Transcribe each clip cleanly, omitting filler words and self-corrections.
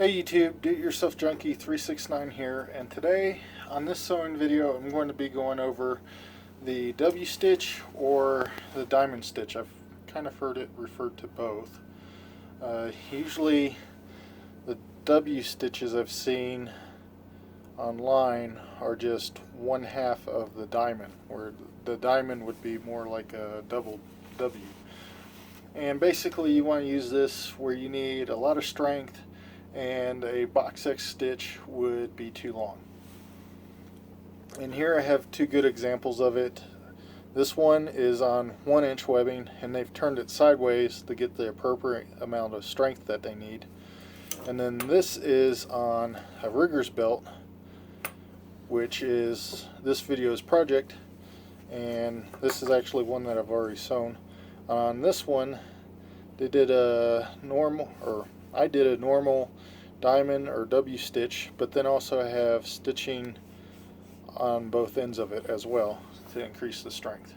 Hey YouTube, Do-It-Yourself Junkie 369 here, and today on this sewing video I'm going to be going over the W stitch or the diamond stitch. I've kind of heard it referred to both. Usually the W stitches I've seen online are just one half of the diamond, where the diamond would be more like a double W. And basically you want to use this where you need a lot of strength, and a box X stitch would be too long. And here I have two good examples of it. This one is on 1-inch webbing, and they've turned it sideways to get the appropriate amount of strength that they need. And then this is on a rigger's belt, which is this video's project, and this is actually one that I've already sewn. On this one they did a normal, or I did a normal diamond or W stitch, but then also I have stitching on both ends of it as well to increase the strength.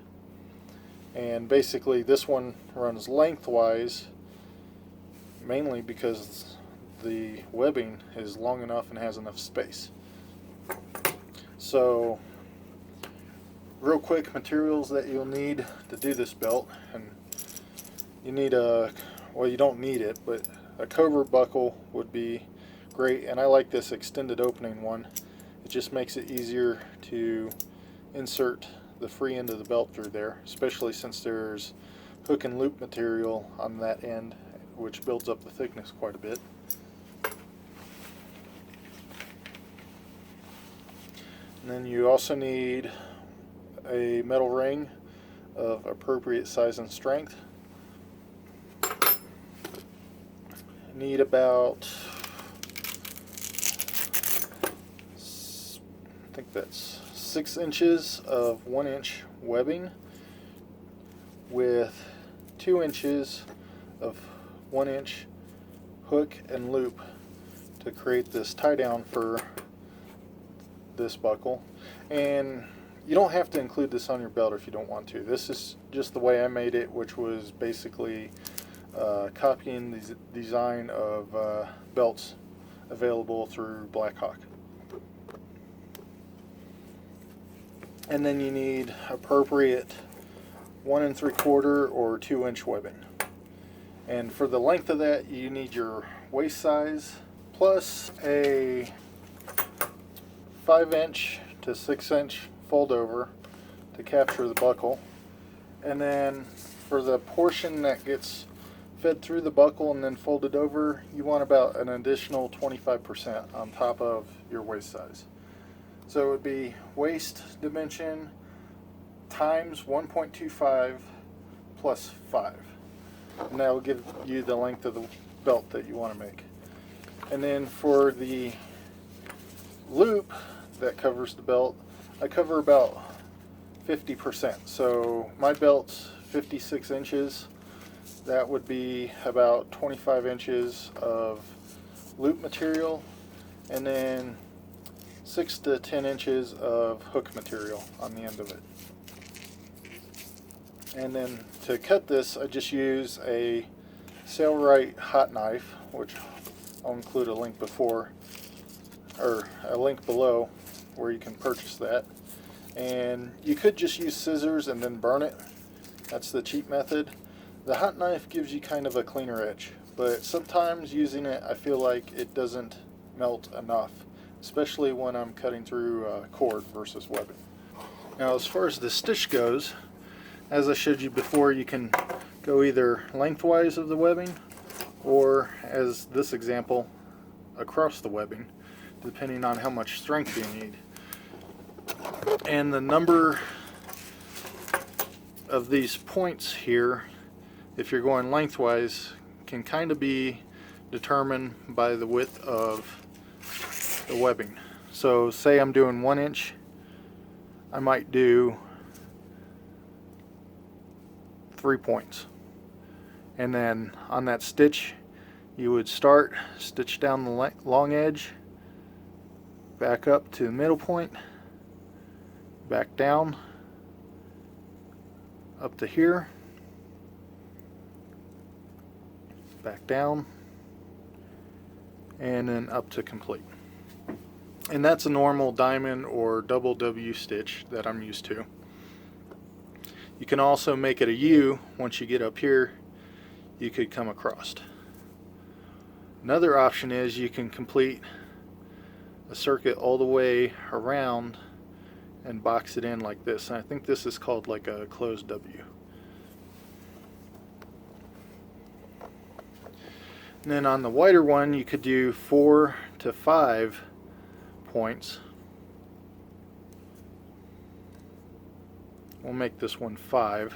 And basically this one runs lengthwise, mainly because the webbing is long enough and has enough space. So real quick, materials that you'll need to do this belt, and you need a, well, you don't need it, but a covert buckle would be great, and I like this extended opening one. It just makes it easier to insert the free end of the belt through there, especially since there's hook and loop material on that end, which builds up the thickness quite a bit. And then you also need a metal ring of appropriate size and strength. Need about, I think that's 6 inches of 1-inch webbing with 2 inches of 1-inch hook and loop to create this tie down for this buckle. And you don't have to include this on your belt if you don't want to. This is just the way I made it, which was basically copying the design of belts available through Blackhawk. And then you need appropriate 1 3/4 or 2-inch webbing. And for the length of that, you need your waist size plus a 5-inch to 6-inch fold over to capture the buckle. And then for the portion that gets fed through the buckle and then folded over, you want about an additional 25% on top of your waist size. So it would be waist dimension times 1.25 plus 5. And that will give you the length of the belt that you want to make. And then for the loop that covers the belt, I cover about 50%. So my belt's 56 inches. That would be about 25 inches of loop material, and then 6 to 10 inches of hook material on the end of it. And then to cut this, I just use a Sailrite Hot Knife, which I'll include a link before, or a link below where you can purchase that. And you could just use scissors and then burn it. That's the cheap method. The hot knife gives you kind of a cleaner edge, but sometimes using it I feel like it doesn't melt enough, especially when I'm cutting through cord versus webbing. Now as far as the stitch goes, as I showed you before, you can go either lengthwise of the webbing or, as this example, across the webbing, depending on how much strength you need. And the number of these points here, if you're going lengthwise, can kind of be determined by the width of the webbing. So say I'm doing 1 inch, I might do 3 points. And then on that stitch, you would stitch down the long edge, back up to the middle point, back down, up to here, back down, and then up to complete. And that's a normal diamond or double W stitch that I'm used to. You can also make it a U. Once you get up here, you could come across. Another option is you can complete a circuit all the way around and box it in like this. And I think this is called like a closed W. And then on the wider one, you could do 4 to 5 points. We'll make this one 5.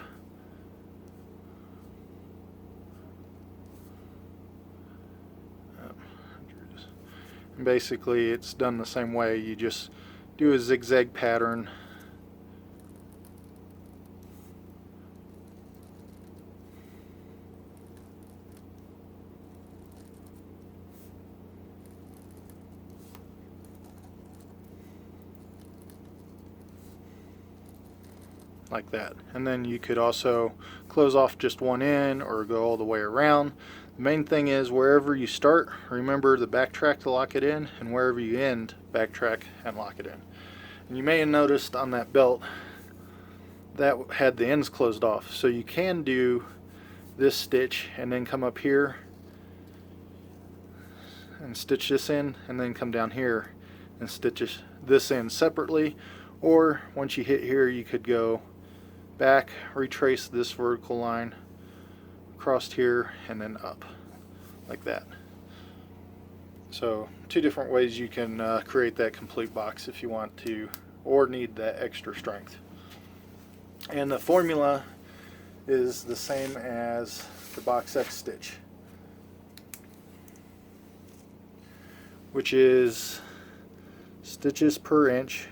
And basically it's done the same way. You just do a zigzag pattern like that. And then you could also close off just one end or go all the way around. The main thing is wherever you start, remember to backtrack to lock it in, and wherever you end, backtrack and lock it in. And you may have noticed on that belt that had the ends closed off, so you can do this stitch and then come up here and stitch this in, and then come down here and stitch this in separately. Or once you hit here, you could go back, retrace this vertical line across here, and then up like that. So 2 different ways you can create that complete box if you want to, or need that extra strength. And the formula is the same as the box X stitch, which is stitches per inch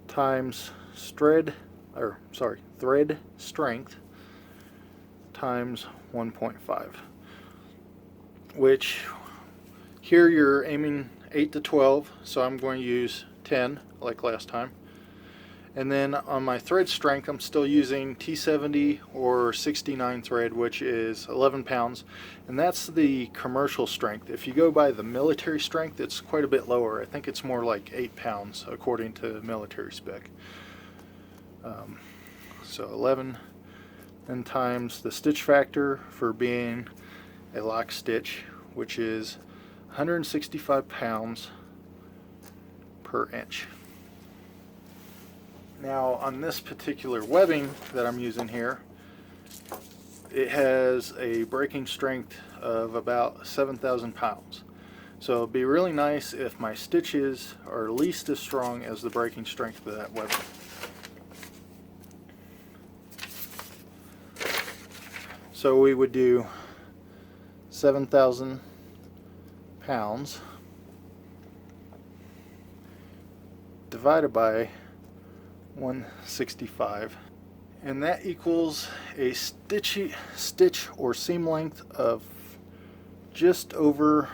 times thread strength times 1.5, which here you're aiming 8 to 12, so I'm going to use 10 like last time. And then on my thread strength, I'm still using T70 or 69 thread, which is 11 pounds, and that's the commercial strength. If you go by the military strength, it's quite a bit lower. I think it's more like 8 pounds according to military spec. So 11 and times the stitch factor for being a lock stitch, which is 165 pounds per inch. Now on this particular webbing that I'm using here, it has a breaking strength of about 7,000 pounds. So it'd be really nice if my stitches are at least as strong as the breaking strength of that webbing. So we would do 7,000 pounds divided by 165, and that equals a stitch or seam length of just over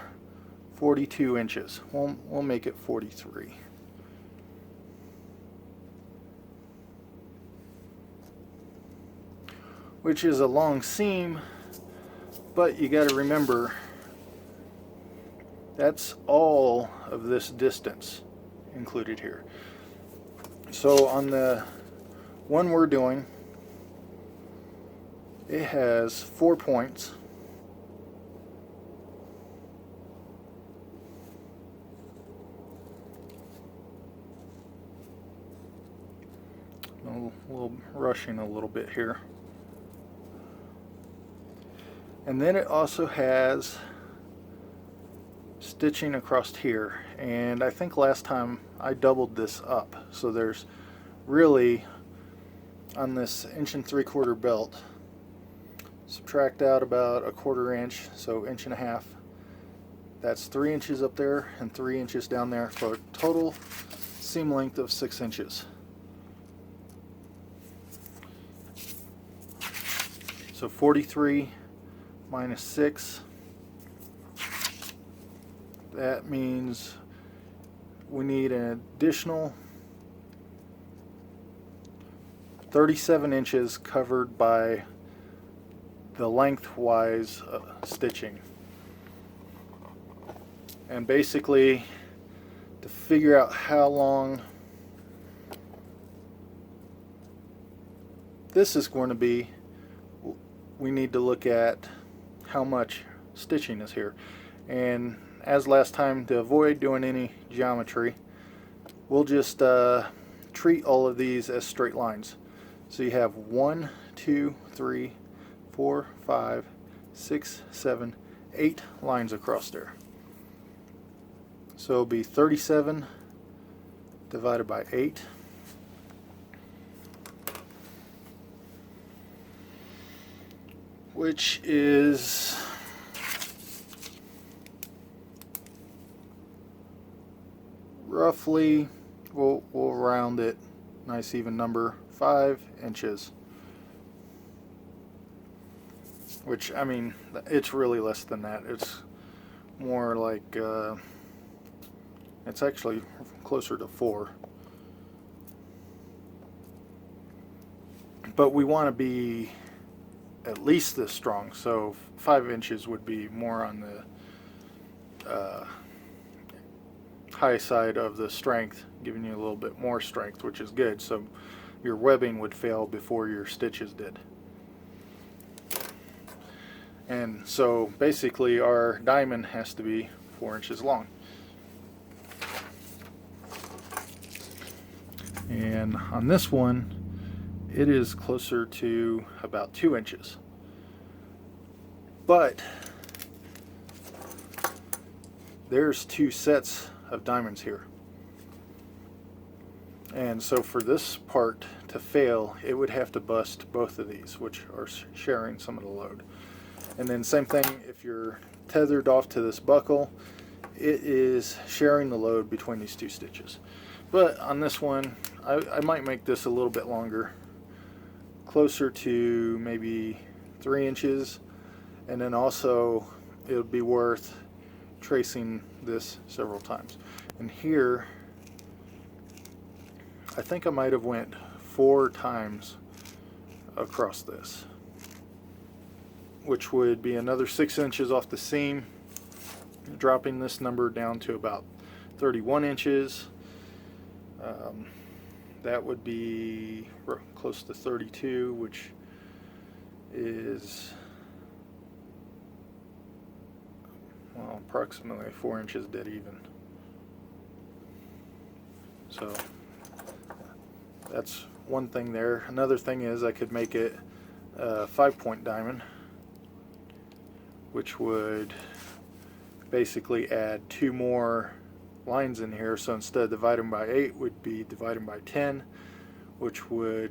42 inches. We'll make it 43. Which is a long seam, but you got to remember that's all of this distance included here. So on the one we're doing, it has 4 points. A little rushing a little bit here. And then it also has stitching across here, and I think last time I doubled this up, so there's really, on this 1 3/4 belt, subtract out about 1/4 inch, so 1.5 inches. That's 3 inches up there and 3 inches down there for a total seam length of 6 inches. So 43 minus 6, that means we need an additional 37 inches covered by the lengthwise stitching. And basically, to figure out how long this is going to be, we need to look at how much stitching is here. And as last time, to avoid doing any geometry, we'll just treat all of these as straight lines. So you have 1, 2, 3, 4, 5, 6, 7, 8 lines across there. So it'll be 37 divided by 8. Which is roughly, we'll round it, nice even number, 5 inches. Which, I mean, it's really less than that. It's more like, it's actually closer to 4. But we want to be at least this strong, so 5 inches would be more on the high side of the strength, giving you a little bit more strength, which is good. So your webbing would fail before your stitches did. And so basically our diamond has to be 4 inches long. And on this one, it is closer to about 2 inches. But there's 2 sets of diamonds here. And so for this part to fail, it would have to bust both of these, which are sharing some of the load. And then same thing, if you're tethered off to this buckle, it is sharing the load between these 2 stitches. But on this one, I might make this a little bit longer, closer to maybe 3 inches, and then also it would be worth tracing this several times. And here, I think I might have went 4 times across this, which would be another 6 inches off the seam, dropping this number down to about 31 inches. That would be close to 32, which is, well, approximately 4 inches dead even. So that's one thing there. Another thing is I could make it a 5-point diamond, which would basically add 2 more lines in here. So instead of dividing by 8, would be dividing by 10, which would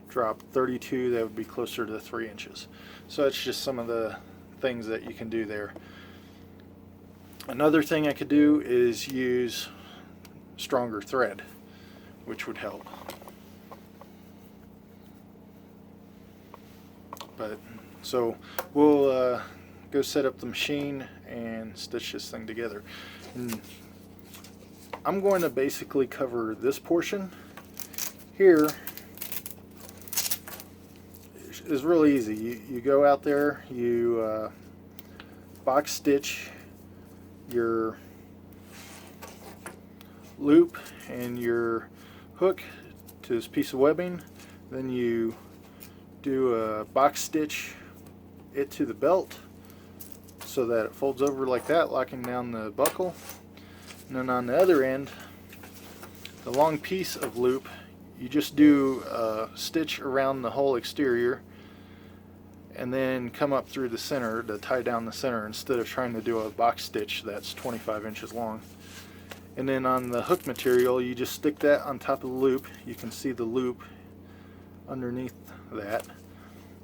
drop 32. That would be closer to 3 inches. So that's just some of the things that you can do there. Another thing I could do is use stronger thread, which would help. But so we'll go set up the machine and stitch this thing together. And I'm going to basically cover this portion here. Is really easy. You go out there, you box stitch your loop and your hook to this piece of webbing, then you do a box stitch it to the belt so that it folds over like that, locking down the buckle. And then on the other end, the long piece of loop, you just do a stitch around the whole exterior and then come up through the center to tie down the center instead of trying to do a box stitch that's 25 inches long. And then on the hook material, you just stick that on top of the loop. You can see the loop underneath that,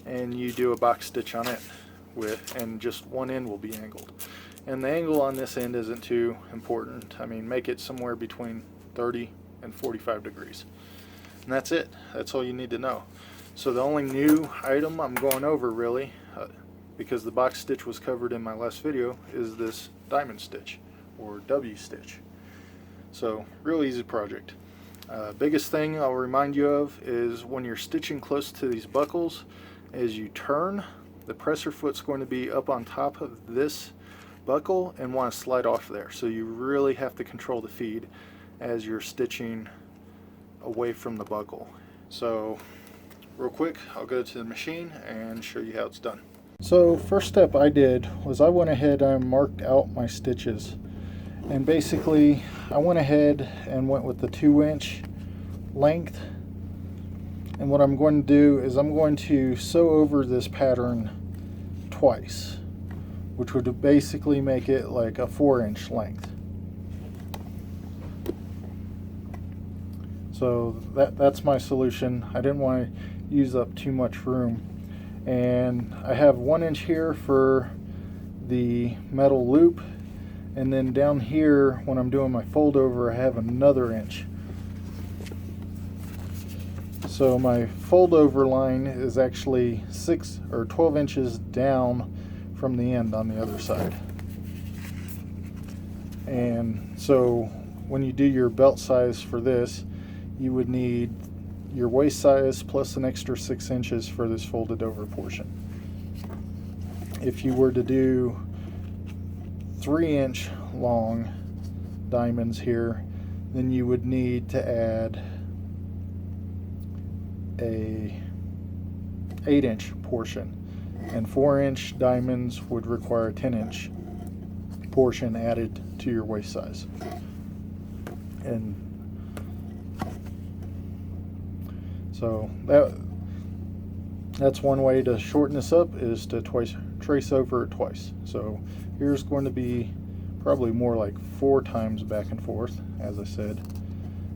and you do a box stitch on it and just one end will be angled. And the angle on this end isn't too important. I mean, make it somewhere between 30 and 45 degrees. And that's it. That's all you need to know. So the only new item I'm going over really, because the box stitch was covered in my last video, is this diamond stitch or W stitch. So real easy project. Biggest thing I'll remind you of is when you're stitching close to these buckles, as you turn, the presser foot's going to be up on top of this buckle and want to slide off there. So you really have to control the feed as you're stitching away from the buckle. So real quick, I'll go to the machine and show you how it's done. So first step I did was I went ahead and marked out my stitches, and basically I went ahead and went with the 2-inch length. And what I'm going to do is I'm going to sew over this pattern twice, which would basically make it like a 4-inch length. So that's my solution. I didn't want to use up too much room. And I have 1 inch here for the metal loop, and then down here when I'm doing my fold over I have another inch. So my fold over line is actually 6 or 12 inches down from the end on the other side. And so when you do your belt size for this, you would need your waist size plus an extra 6 inches for this folded over portion. If you were to do 3-inch long diamonds here, then you would need to add a 8-inch portion, and 4-inch diamonds would require a 10-inch portion added to your waist size. And so that's one way to shorten this up, is to trace over it twice. So here's going to be probably more like 4 times back and forth, as I said,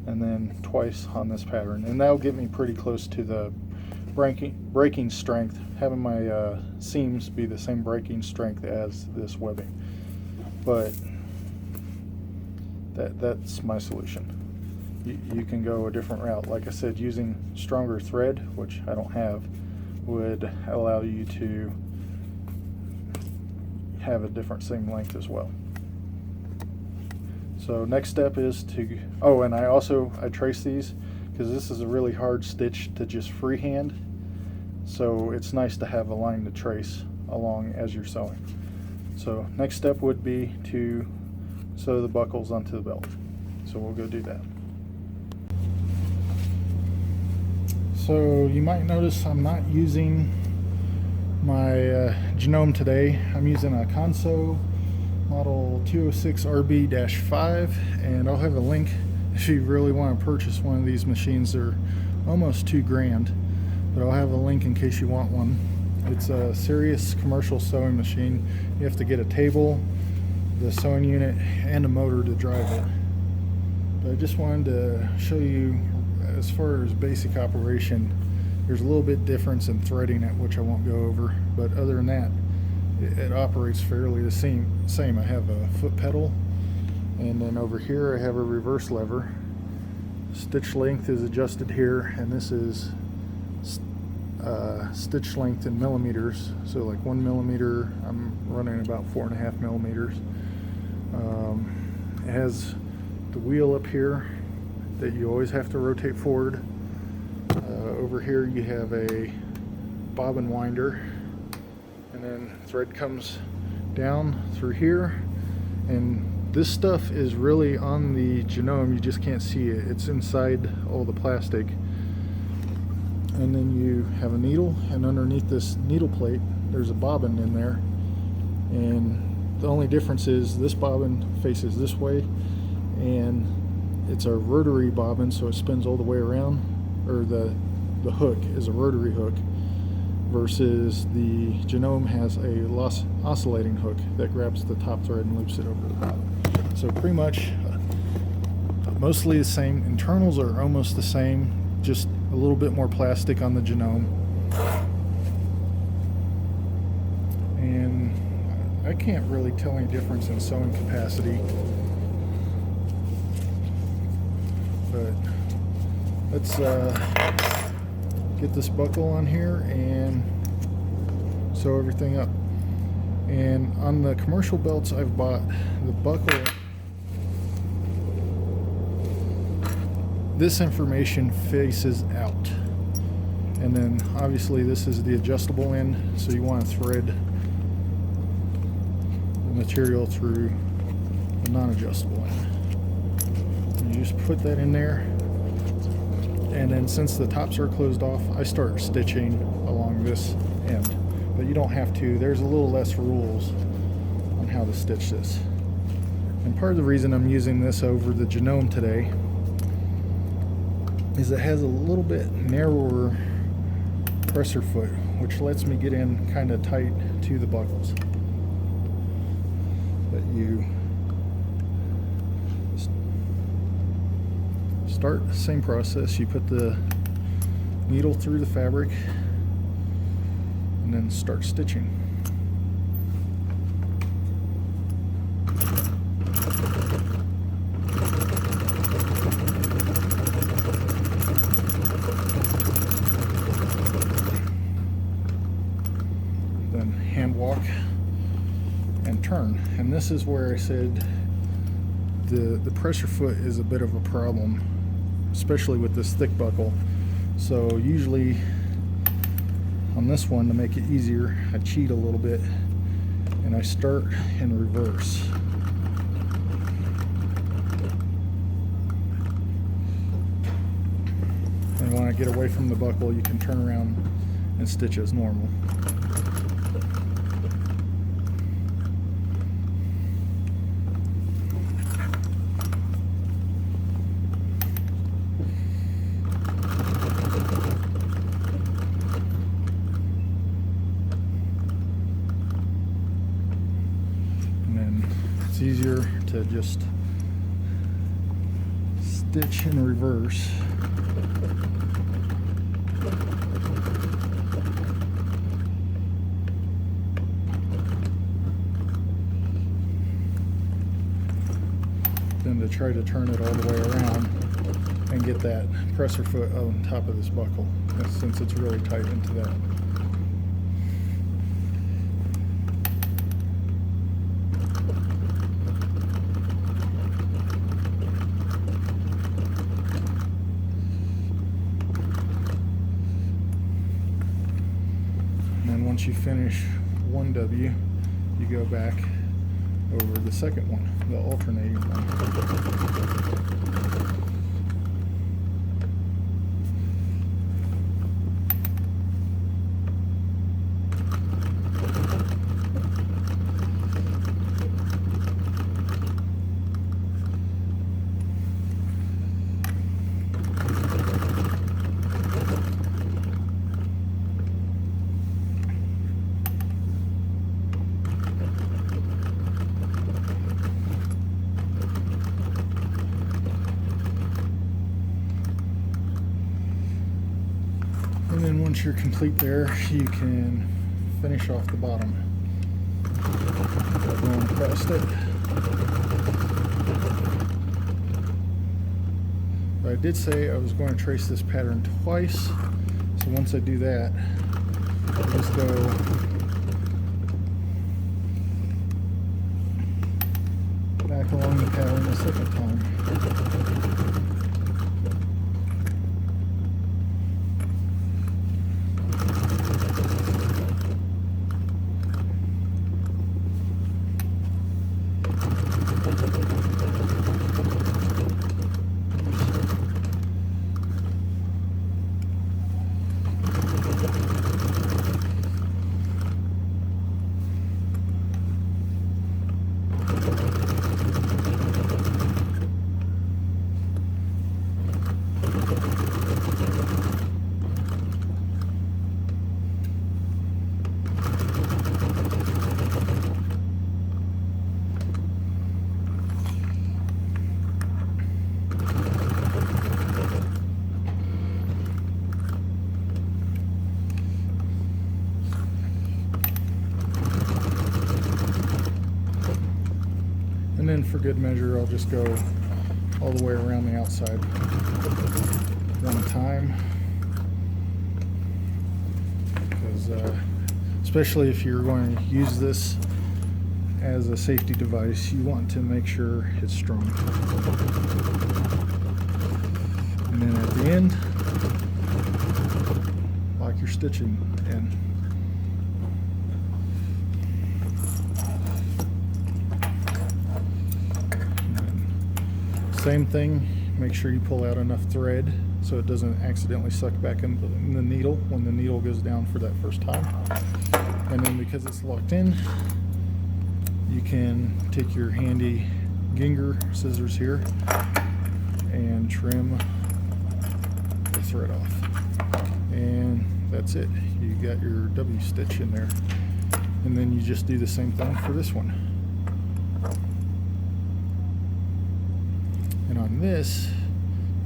and then twice on this pattern, and that'll get me pretty close to the breaking strength, having my seams be the same breaking strength as this webbing. But that's my solution. You can go a different route. Like I said, using stronger thread, which I don't have, would allow you to have a different seam length as well. So next step is to, oh, and I trace these because this is a really hard stitch to just freehand. So it's nice to have a line to trace along as you're sewing. So next step would be to sew the buckles onto the belt. So we'll go do that. So you might notice I'm not using my genome today. I'm using a Consew model 206RB-5, and I'll have a link if you really want to purchase one of these machines. They're almost $2,000, but I'll have a link in case you want one. It's a serious commercial sewing machine. You have to get a table, the sewing unit, and a motor to drive it. But I just wanted to show you, as far as basic operation, there's a little bit difference in threading it, which I won't go over, but other than that, it operates fairly the same. I have a foot pedal, and then over here I have a reverse lever. Stitch length is adjusted here, and this is stitch length in millimeters. So like 1 millimeter, I'm running about 4.5 millimeters. It has the wheel up here that you always have to rotate forward. Over here you have a bobbin winder, and then thread comes down through here, and this stuff is really on the genome, you just can't see it. It's inside all the plastic. And then you have a needle, and underneath this needle plate there's a bobbin in there, and the only difference is this bobbin faces this way, and it's a rotary bobbin, so it spins all the way around, or the hook is a rotary hook, versus the genome has a oscillating hook that grabs the top thread and loops it over the bottom. So pretty much mostly the same. Internals are almost the same, just a little bit more plastic on the genome. And I can't really tell any difference in sewing capacity, but let's get this buckle on here and sew everything up. And on the commercial belts I've bought, the buckle, this information faces out, and then obviously this is the adjustable end, so you want to thread material through the non-adjustable end. You just put that in there, and then since the tops are closed off, I start stitching along this end. But you don't have to. There's a little less rules on how to stitch this. And part of the reason I'm using this over the Genome today is it has a little bit narrower presser foot, which lets me get in kind of tight to the buckles. But you start the same process. You put the needle through the fabric and then start stitching. Then hand walk and turn. And this is where I said the pressure foot is a bit of a problem, especially with this thick buckle. So usually on this one, to make it easier, I cheat a little bit and I start in reverse. And when I get away from the buckle, you can turn around and stitch as normal. It's easier to just stitch in reverse. Then to try to turn it all the way around and get that presser foot on top of this buckle, since it's really tight into that. Once you finish one W, you go back over the second one, the alternating one. And then once you're complete there, you can finish off the bottom by going across it. But I did say I was going to trace this pattern twice, so once I do that, I'll just go back along the pattern a second time. And then for good measure, I'll just go all the way around the outside one time. Because especially if you're going to use this as a safety device, you want to make sure it's strong. And then at the end, lock your stitching in. Same thing, make sure you pull out enough thread so it doesn't accidentally suck back in the needle when the needle goes down for that first time. And then because it's locked in, you can take your handy Ginger scissors here and trim the thread off. And that's it. You got your W stitch in there. And then you just do the same thing for this one. And on this,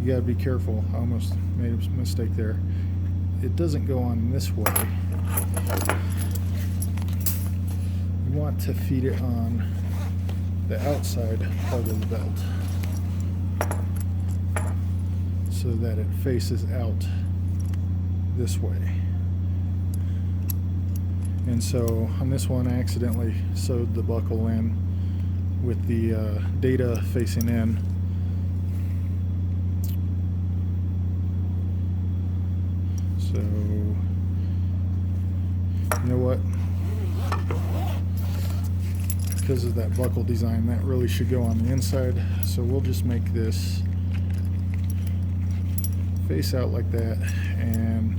you gotta be careful. I almost made a mistake there. It doesn't go on this way. You want to feed it on the outside part of the belt so that it faces out this way. And so on this one, I accidentally sewed the buckle in with the data facing in. So, you know what? Because of that buckle design, that really should go on the inside. So we'll just make this face out like that and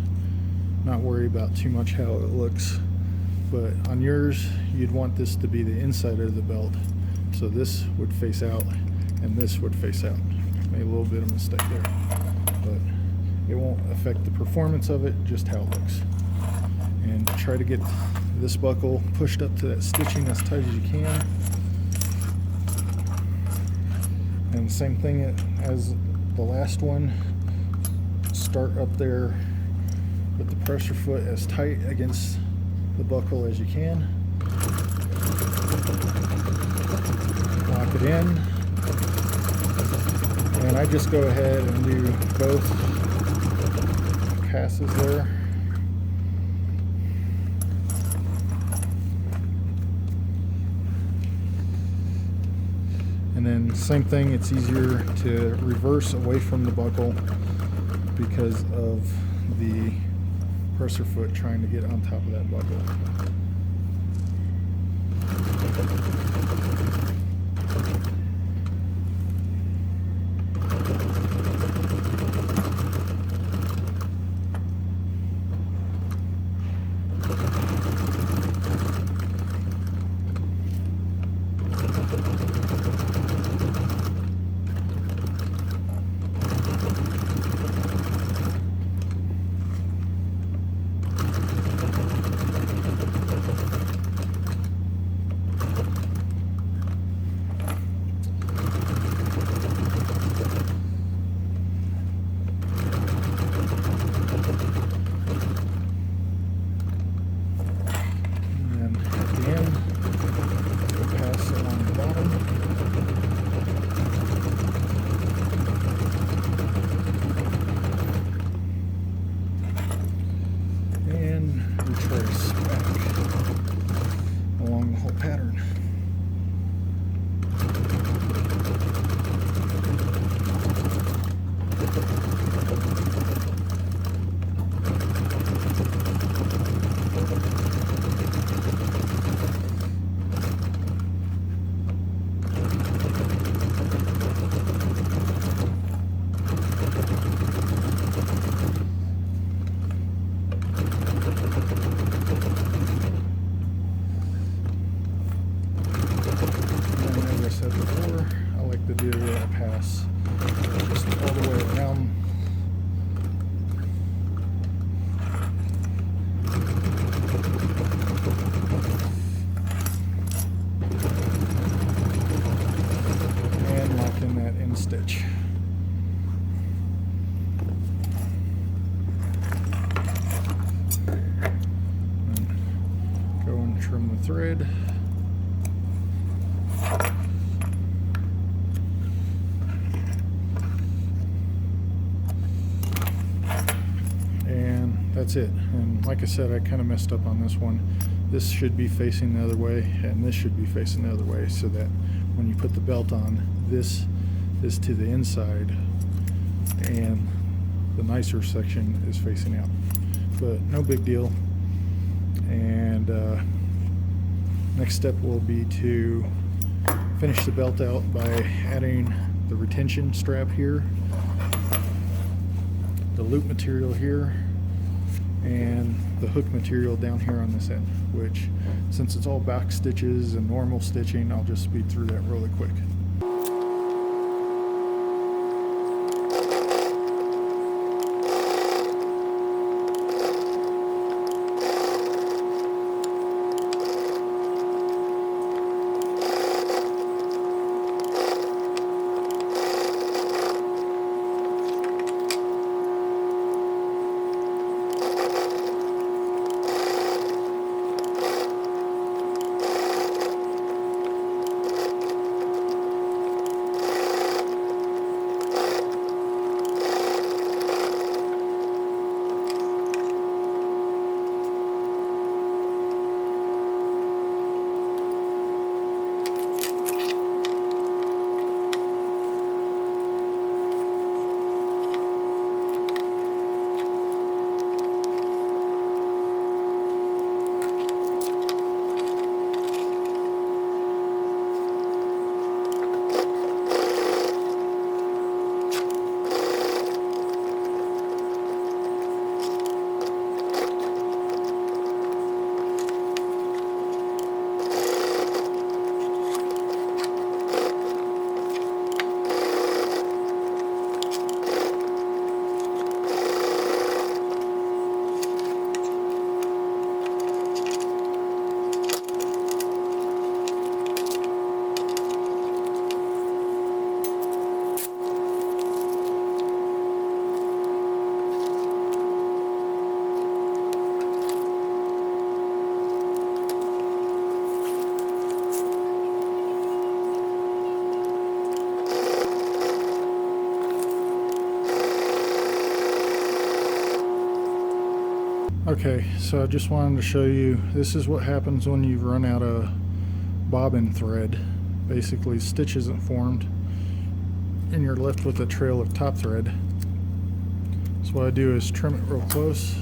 not worry about too much how it looks. But on yours, you'd want this to be the inside of the belt. So this would face out and this would face out. Made a little bit of a mistake there, but it won't affect the performance of it, just how it looks. And try to get this buckle pushed up to that stitching as tight as you can. And same thing as the last one, start up there with the pressure foot as tight against the buckle as you can. Lock it in. And I just go ahead and do both passes there. And then same thing, it's easier to reverse away from the buckle because of the presser foot trying to get on top of that buckle. Retrace back along the whole pattern. Said before, I like to do a pass just all the way around. And lock in that end stitch. And go and trim the thread. That's it. And like I said, I kind of messed up on this one. This should be facing the other way and this should be facing the other way so that when you put the belt on, this is to the inside and the nicer section is facing out. But no big deal. And next step will be to finish the belt out by adding the retention strap here, the loop material here, and the hook material down here on this end, which, since it's all back stitches and normal stitching, I'll just speed through that really quick. Okay, so I just wanted to show you, this is what happens when you run out of bobbin thread. Basically, stitch isn't formed and you're left with a trail of top thread. So what I do is trim it real close.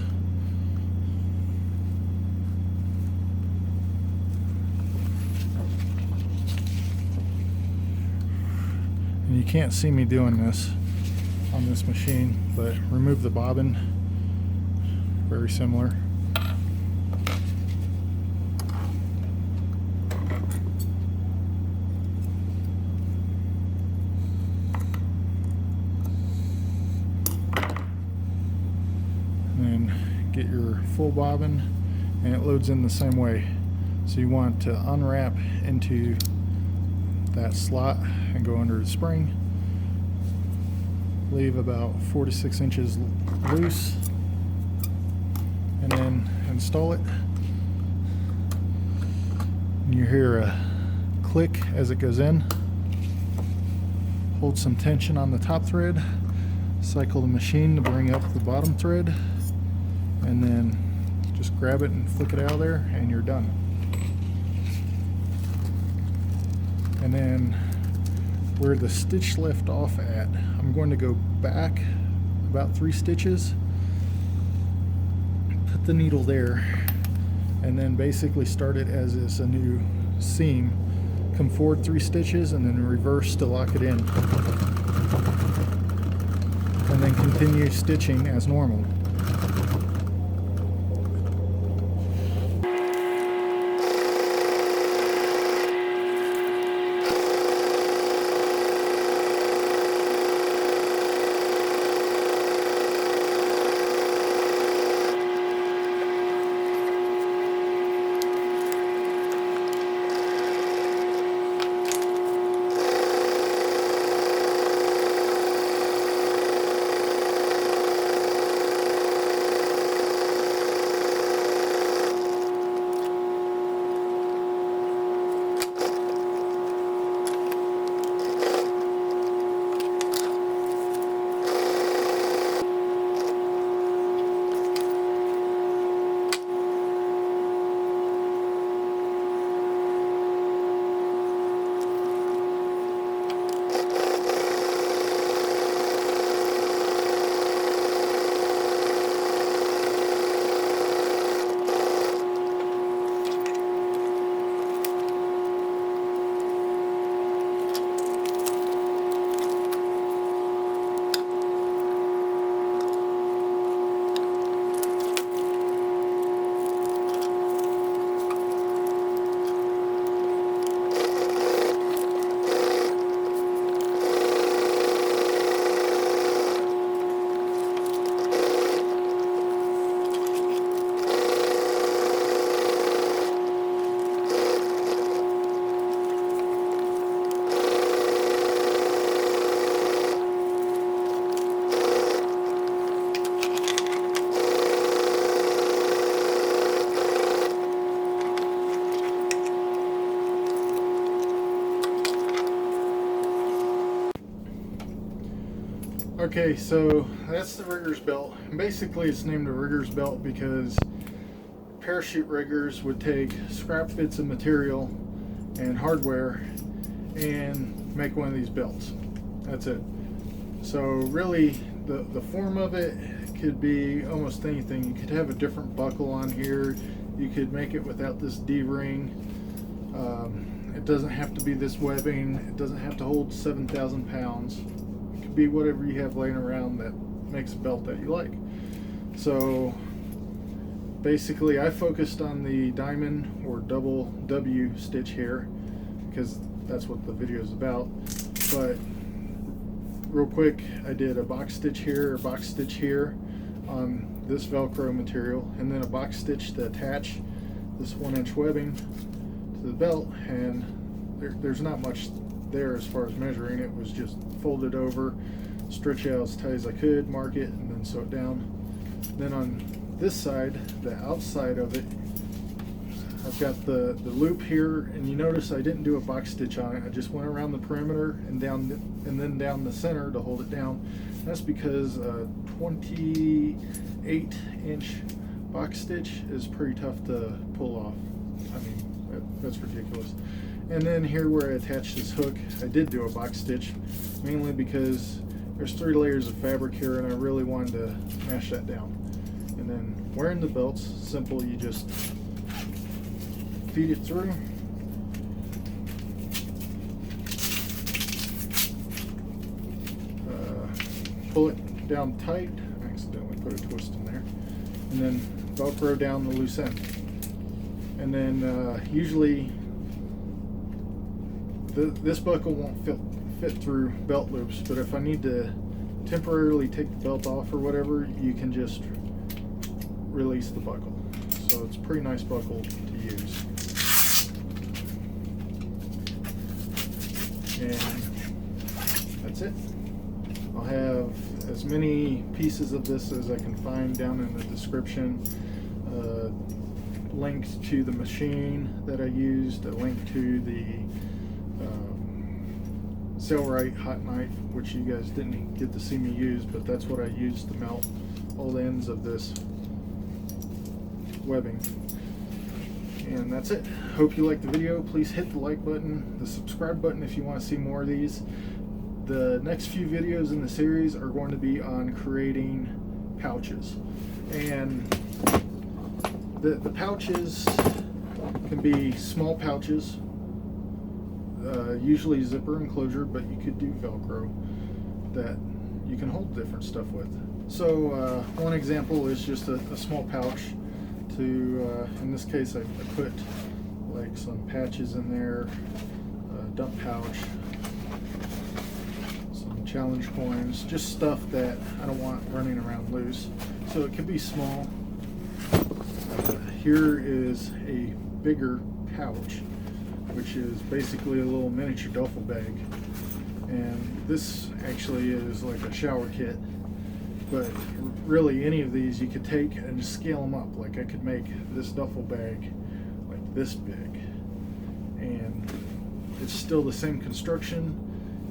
And you can't see me doing this on this machine, but remove the bobbin. Very similar. And then get your full bobbin, and it loads in the same way. So you want to unwrap into that slot and go under the spring. Leave about 4 to 6 inches loose, and then install it. And you hear a click as it goes in. Hold some tension on the top thread, cycle the machine to bring up the bottom thread, and then just grab it and flick it out of there, and you're done. And then where the stitch left off at, I'm going to go back about 3 stitches, put the needle there, and then basically start it as is a new seam. Come forward 3 stitches and then reverse to lock it in, and then continue stitching as normal. Okay, so that's the rigger's belt. Basically, it's named a rigger's belt because parachute riggers would take scrap bits of material and hardware and make one of these belts. That's it. So really, the form of it could be almost anything. You could have a different buckle on here. You could make it without this D-ring. It doesn't have to be this webbing. It doesn't have to hold 7,000 pounds. It could be whatever you have laying around that makes a belt that you like. So basically, I focused on the diamond or double W stitch here because that's what the video is about. But real quick, I did a box stitch here, or box stitch here on this Velcro material, and then a box stitch to attach this 1-inch webbing to the belt. And there's not much there as far as measuring. It was just folded over, stretch it out as tight as I could, mark it, and then sew it down. Then on this side, the outside of it, I've got the loop here, and you notice I didn't do a box stitch on it. I just went around the perimeter and down, and then down the center to hold it down. That's because a 28-inch box stitch is pretty tough to pull off. I mean, that's ridiculous. And then here where I attached this hook, I did do a box stitch, mainly because there's 3 layers of fabric here, and I really wanted to mash that down. And then wearing the belts, simple. You just feed it through. Pull it down tight. I accidentally put a twist in there. And then Velcro down the loose end. And then usually this buckle won't fit through belt loops, but if I need to temporarily take the belt off or whatever, you can just release the buckle. So it's a pretty nice buckle to use. And that's it. I'll have as many pieces of this as I can find down in the description. Link to the machine that I used, a link to the Sailrite Hot Knife, which you guys didn't get to see me use, but that's what I used to melt all the ends of this webbing. And that's it. Hope you liked the video. Please hit the like button, the subscribe button if you want to see more of these. The next few videos in the series are going to be on creating pouches. And the pouches can be small pouches, usually zipper enclosure, but you could do Velcro that you can hold different stuff with. So one example is just a small pouch to, in this case I put like some patches in there, a dump pouch, some challenge coins, just stuff that I don't want running around loose. So it could be small. Here is a bigger pouch, which is basically a little miniature duffel bag. And this actually is like a shower kit. But really, any of these you could take and scale them up. Like I could make this duffel bag like this big. And it's still the same construction.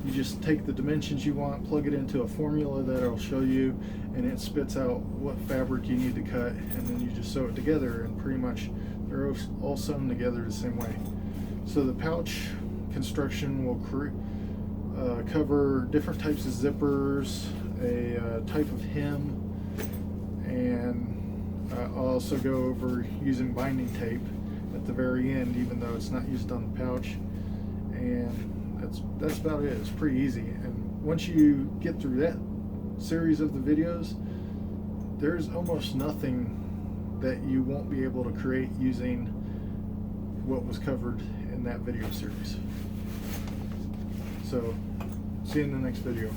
You just take the dimensions you want, plug it into a formula that I'll show you, and it spits out what fabric you need to cut, and then you just sew it together, and pretty much they're all sewn together the same way. So the pouch construction will cover different types of zippers, a type of hem, and I'll also go over using binding tape at the very end, even though it's not used on the pouch. And that's about it. It's pretty easy. And once you get through that series of the videos, there's almost nothing that you won't be able to create using what was covered in that video series. So see you in the next video.